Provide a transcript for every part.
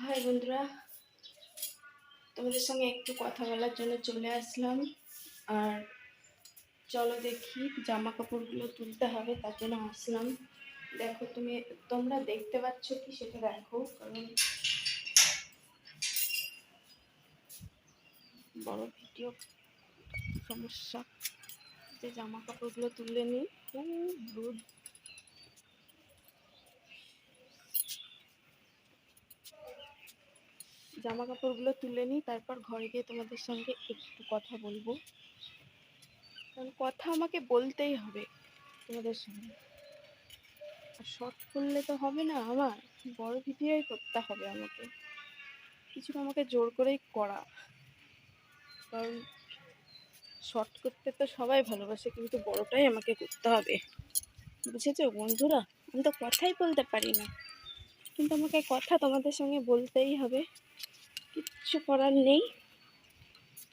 High বন্ধুরা, তোমাদের সঙ্গে একটু কথা বলার জন্য চলে আসলাম। আর চলো দেখি, জামা কাপড়গুলো তুলতে হবে, তার জন্য আসলাম। দেখো, তোমরা দেখতে পাচ্ছ কি সেটা দেখো, কারণ বড় ভিডিও সমস্যা। যে জামা কাপড়গুলো তুলে নিই, খুব রোদ। জামা কাপড়গুলো তুলে নিই, তারপর ঘরে গিয়ে তোমাদের সঙ্গে একটু কথা বলবো, কারণ কথা আমাকে বলতেই হবে তোমাদের সঙ্গে। আর শর্ট করলে তো হবে না, আমার বড় ভিডিওই করতে হবে। কিছুটা আমাকে জোর করেই করা, কারণ শর্ট করতে তো সবাই ভালোবাসে, কিন্তু বড়টাই আমাকে করতে হবে। বুঝেছো বন্ধুরা? আমি তো কথাই বলতে পারি না, কিন্তু আমাকে কথা তোমাদের সঙ্গে বলতেই হবে, কিচ্ছু করার নেই।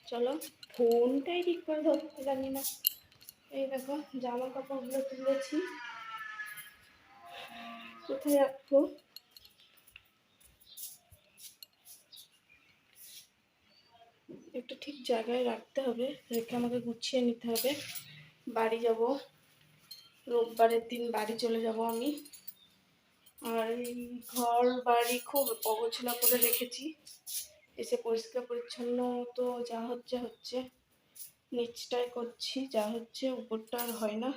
চলো, ফোনটাই ঠিক করে ধরতে জানি না। এই দেখো, জামা কাপড়গুলো তুলেছি, কোথায় রাখবো? একটু ঠিক জায়গায় রাখতে হবে, রেখে আমাকে গুছিয়ে নিতে হবে। বাড়ি যাব, রোববারের দিন বাড়ি চলে যাব আমি। আর এই ঘর বাড়ি খুব অগোছলা করে রেখেছি, এসে পরিষ্কার পরিচ্ছন্ন তো যা হচ্ছে হচ্ছে, নিচটাই করছি, যা হচ্ছে উপরটা আর হয় না।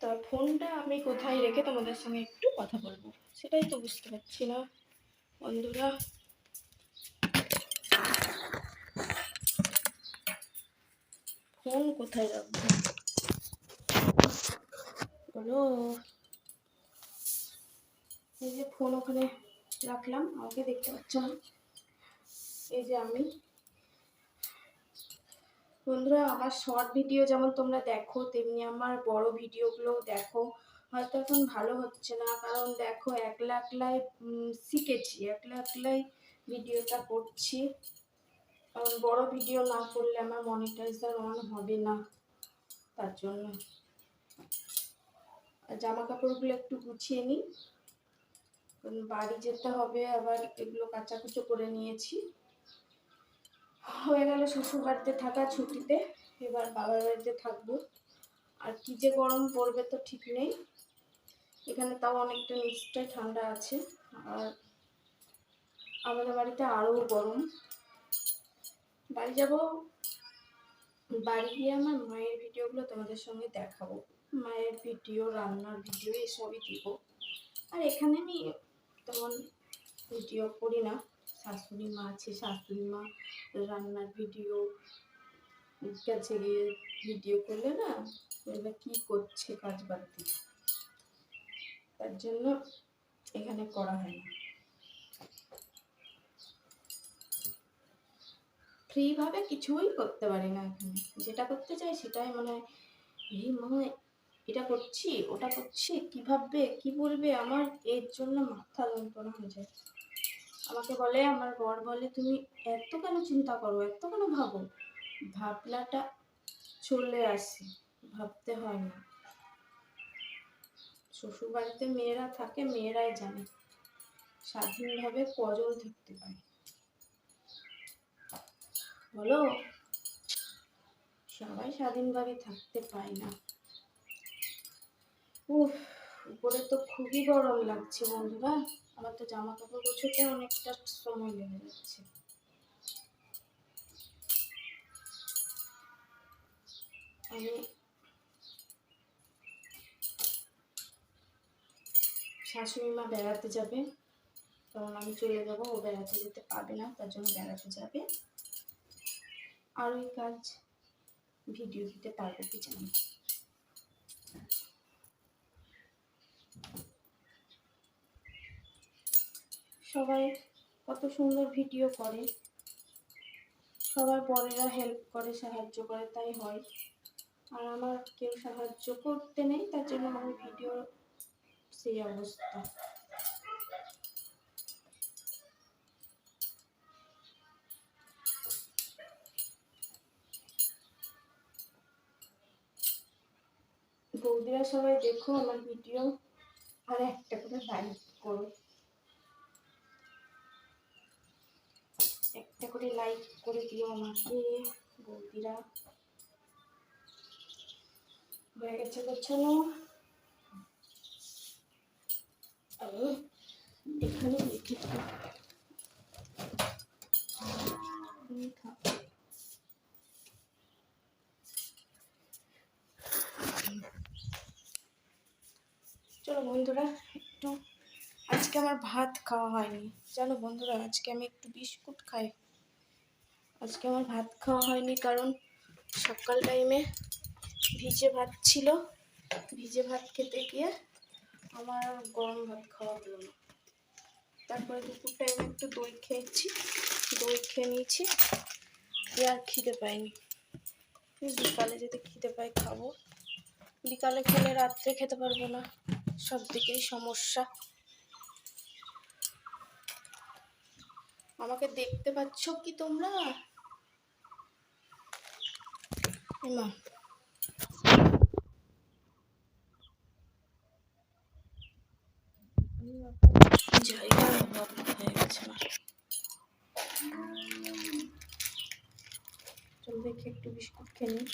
তা ফোনটা আমি কোথায় রেখে তোমাদের সঙ্গে একটু কথা বলবো, সেটাই তো বুঝতে পারছি না বন্ধুরা। ফোন কোথায় রাখবো বলো? এই যে ফোন ওখানে রাখলাম, আমাকে দেখতে পাচ্ছ না। এই যে আমি, বন্ধুরা, আমার শর্ট ভিডিও যেমন তোমরা দেখো, তেমনি আমার বড় ভিডিওগুলোও দেখো। হয়তো এখন ভালো হচ্ছে না, কারণ দেখো একলা একলাই শিখেছি, একলা একলাই ভিডিওটা করছি। কারণ বড় ভিডিও না করলে আমার মনিটাইজার অন হবে না, তার জন্য। আর জামা কাপড়গুলো একটু গুছিয়ে নিই, কারণ বাড়ি যেতে হবে, আবার এগুলো কাচাকুচো করে নিয়েছি। হয়ে গেল শ্বশুর বাড়িতে থাকা ছুটিতে, এবার বাবার বাড়িতে থাকবো। আর কি যে গরম পড়বে তো ঠিক নেই, এখানে তাও অনেকটা নিশ্চয় ঠান্ডা আছে। আর আমাদের বাড়িতে আরও গরম। বাড়ি যাব, বাড়ি গিয়ে আমার মায়ের ভিডিওগুলো তোমাদের সঙ্গে দেখাবো। মায়ের ভিডিও, রান্নার ভিডিও এসবই দিব। আর এখানে আমি তেমন ভিডিও করি না, শাশুড়ি মা আছে, শাশুড়ি মা রান্নার ভিডিও কাছে গিয়ে ভিডিও করলে না, এবার কী করছে কাজ বাদ দিয়ে, তার জন্য এখানে করা হয় না। ফ্রিভাবে কিছুই করতে পারি না এখানে, যেটা করতে চাই সেটাই মনে হয়, এই মনে হয় এটা করছি, ওটা করছি, কি ভাববে, কি বলবে, আমার এর জন্য মাথা যন্ত্রণা হয়ে যায়। আমাকে বলে, আমার বর বলে, তুমি এত কেন চিন্তা করো, এত কেন ভাবো? ভাবনাটা চলে আসে, ভাবতে হয় না। শ্বশুর বাড়িতে মেয়েরা থাকে, মেয়েরাই জানে স্বাধীনভাবে কজন থাকতে পারে বলো? সবাই স্বাধীনভাবে থাকতে পায় না। উফ, উপরে তো খুবই গরম লাগছে বন্ধুরা। আমার তো জামা কাপড় গোছাতে অনেকটা সময় লেগে যাচ্ছে। আমি শাশুড়ি মা বেড়াতে যাবে, কারণ আমি চলে যাব, ও বেড়াতে যেতে পারবে না, তার জন্য বেড়াতে যাবে। আর ওই কাজ ভিডিও দিতে পারবো কি জানি। সবাই কত সুন্দর ভিডিও করে, সবার বড়েরা হেল্প করে, সাহায্য করে, তাই হয়। আর আমার কেউ সাহায্য করতে নেই, তার জন্য আমার ভিডিও সেই অবস্থা। বৌদিরা সবাই দেখো আমার ভিডিও, আর একটা করে লাইক করো। একটা করে লাইক করে দিও আমাকে বৌদিরা। হয়ে গেছে গোছানো। এখানে লিখে চলো বন্ধুরা, একটু আজকে আমার ভাত খাওয়া হয়নি। জানো বন্ধুরা, আজকে আমি একটু বিস্কুট খাই। আজকে আমার ভাত খাওয়া হয়নি কারণ সকাল টাইমে ভিজে ভাত ছিল। ভিজে ভাত খেতে গিয়ে আমার গরম ভাত খাওয়া হলো না। তারপরে দুপুর টাইমে একটু দই খেয়েছি, দই খেয়ে নিয়েছি, আর খিদে পাইনি। বিকালে যদি খিদে পাই খাবো, বিকালে খেলে রাত্রে খেতে পারবো না, সব দিকেই সমস্যা। আমাকে দেখতে পাচ্ছ কি তোমরা? মা জায়গার অভাব হয়ে গেছে না। চল দেখি একটু বিস্কুট খেয়ে নিই।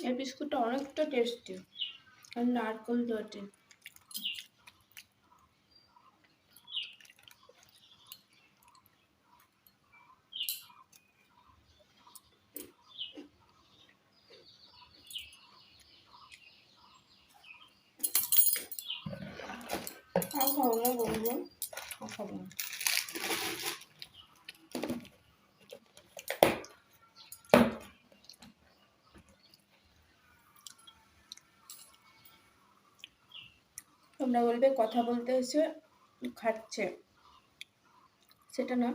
এই বিস্কুটটা অনেকটা টেস্টি আর নারকেল দটে। আর খাবো না বলবো, খাবো না। তোমরা বলবে কথা বলতে এসে খাচ্ছে, সেটা না,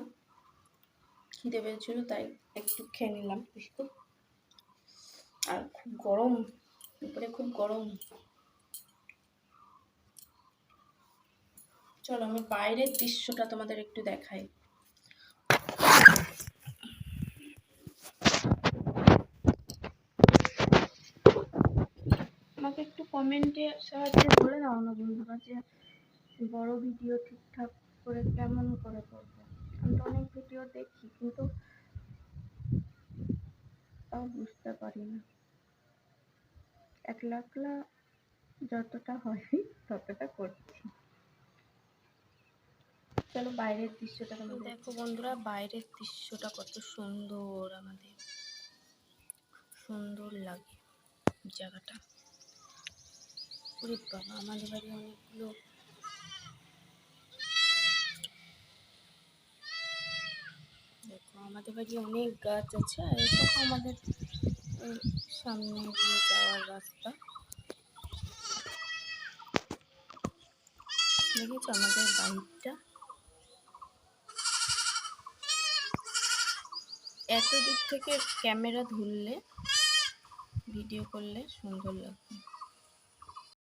খিদে পেয়েছিল তাই একটু খেয়ে নিলাম বিস্কুট। আর খুব গরম, উপরে খুব গরম। চলো আমি বাইরের দৃশ্যটা তোমাদের একটু দেখাই। আমাকে একটু কমেন্টে সাহায্যে বলে দাও না বন্ধুরা, যে বড় ভিডিও ঠিকঠাক করে কেমন করে করবো। আমি তো অনেক ভিডিও দেখি কিন্তু তাও বুঝতে পারি না। একলা একলা যতটা হয় ততটা করছি। চলো বাইরের দৃশ্যটা দেখো বন্ধুরা, বাইরের দৃশ্যটা কত সুন্দর, আমাদের সুন্দর লাগে জায়গাটা। ওরে বাবা, আমাদের বাড়ি অনেকগুলো দেখো, আমাদের বাড়ি অনেক গাছ আছে। আর এটা আমাদের সামনে দিয়ে যাওয়ার রাস্তা। দেখেছো আমাদের বাড়িটা? এত দূর থেকে ক্যামেরা ধরলে, ভিডিও করলে সুন্দর লাগবে।